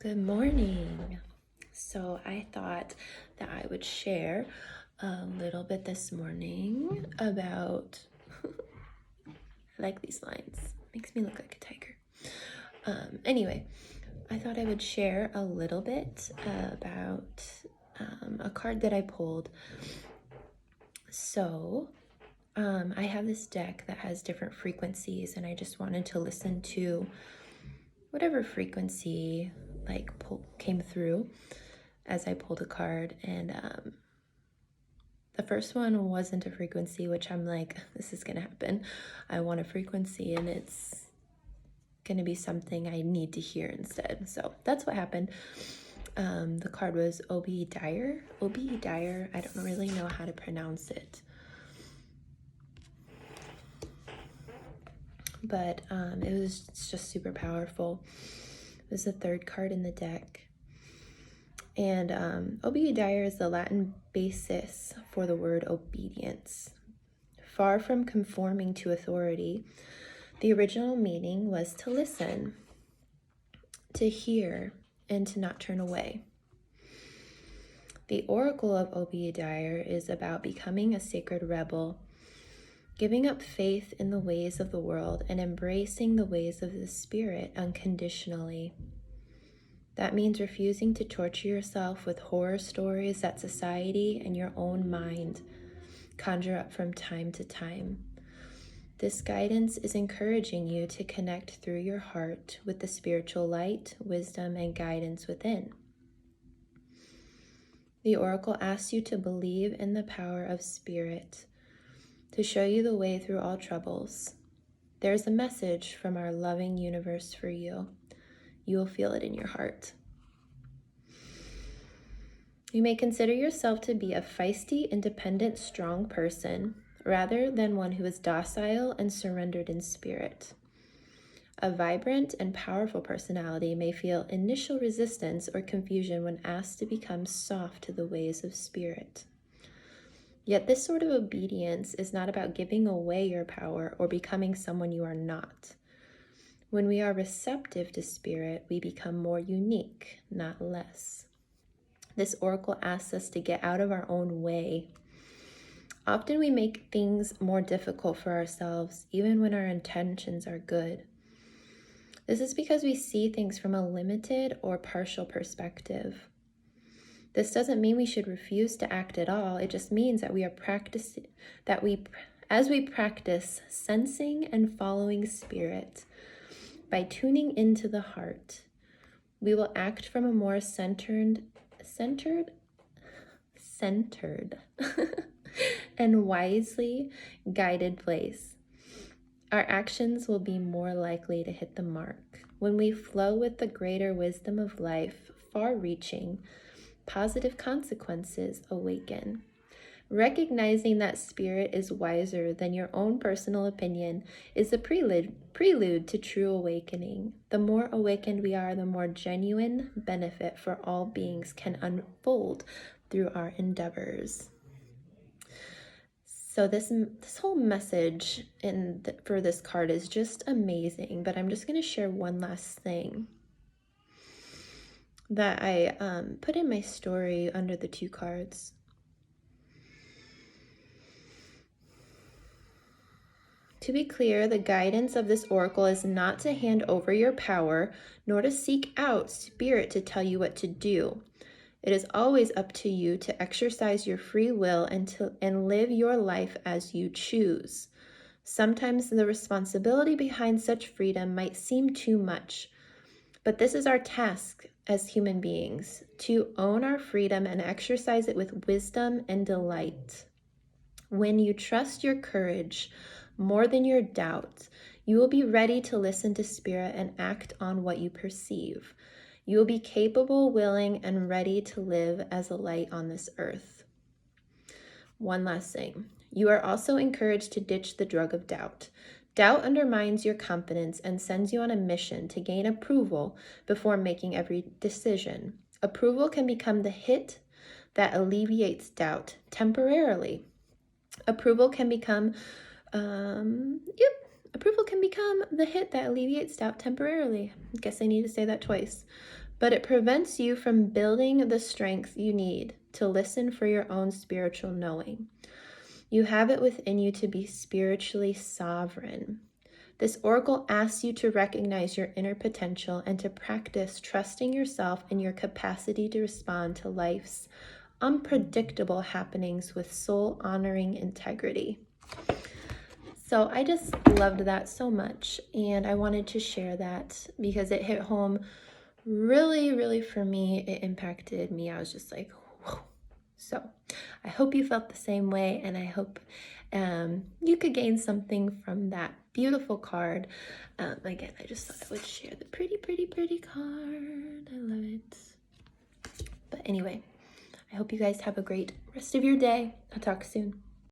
Good morning. So I thought that I would share a little bit this morning about, I like these lines, makes me look like a tiger. Anyway, I thought I would share a little bit about a card that I pulled. So I have this deck that has different frequencies, and I just wanted to listen to whatever frequency came through as I pulled a card. And the first one wasn't a frequency, which I'm like, this is gonna happen. I want a frequency, and it's gonna be something I need to hear instead. So that's what happened. The card was Oboedire. Oboedire. I don't really know how to pronounce it, but it was just super powerful. It was the third card in the deck. And Oboedire is the Latin basis for the word obedience. Far from conforming to authority, the original meaning was to listen, to hear, and to not turn away. The oracle of Oboedire is about becoming a sacred rebel, giving up faith in the ways of the world and embracing the ways of the spirit unconditionally. That means refusing to torture yourself with horror stories that society and your own mind conjure up from time to time. This guidance is encouraging you to connect through your heart with the spiritual light, wisdom, and guidance within. The oracle asks you to believe in the power of spirit, to show you the way through all troubles. There's a message from our loving universe for you. You will feel it in your heart. You may consider yourself to be a feisty, independent, strong person, rather than one who is docile and surrendered in spirit. A vibrant and powerful personality may feel initial resistance or confusion when asked to become soft to the ways of spirit. Yet this sort of obedience is not about giving away your power or becoming someone you are not. When we are receptive to spirit, we become more unique, not less. This oracle asks us to get out of our own way. Often we make things more difficult for ourselves, even when our intentions are good. This is because we see things from a limited or partial perspective. This doesn't mean we should refuse to act at all. It just means that as we practice sensing and following spirit, by tuning into the heart, we will act from a more centered and wisely guided place. Our actions will be more likely to hit the mark when we flow with the greater wisdom of life. Far-reaching, positive consequences awaken. Recognizing that spirit is wiser than your own personal opinion is the prelude to true awakening. The more awakened we are, the more genuine benefit for all beings can unfold through our endeavors. So this whole message for this card is just amazing, but I'm just going to share one last thing that I put in my story under the 2 cards. To be clear, the guidance of this oracle is not to hand over your power, nor to seek out spirit to tell you what to do. It is always up to you to exercise your free will and live your life as you choose. Sometimes the responsibility behind such freedom might seem too much, but this is our task as human beings, to own our freedom and exercise it with wisdom and delight. When you trust your courage more than your doubt, you will be ready to listen to spirit and act on what you perceive. You will be capable, willing, and ready to live as a light on this earth. One last thing. You are also encouraged to ditch the drug of doubt. Doubt undermines your confidence and sends you on a mission to gain approval before making every decision. Approval can become the hit that alleviates doubt temporarily. Approval can become the hit that alleviates doubt temporarily. I guess I need to say that twice. but it prevents you from building the strength you need to listen for your own spiritual knowing. You have it within you to be spiritually sovereign. This oracle asks you to recognize your inner potential and to practice trusting yourself and your capacity to respond to life's unpredictable happenings with soul-honoring integrity. So I just loved that so much, and I wanted to share that because it hit home really, really for me. It impacted me. I was just like, whoa. So I hope you felt the same way, and I hope you could gain something from that beautiful card. Again, I just thought I would share the pretty, pretty, pretty card. I love it. But anyway, I hope you guys have a great rest of your day. I'll talk soon.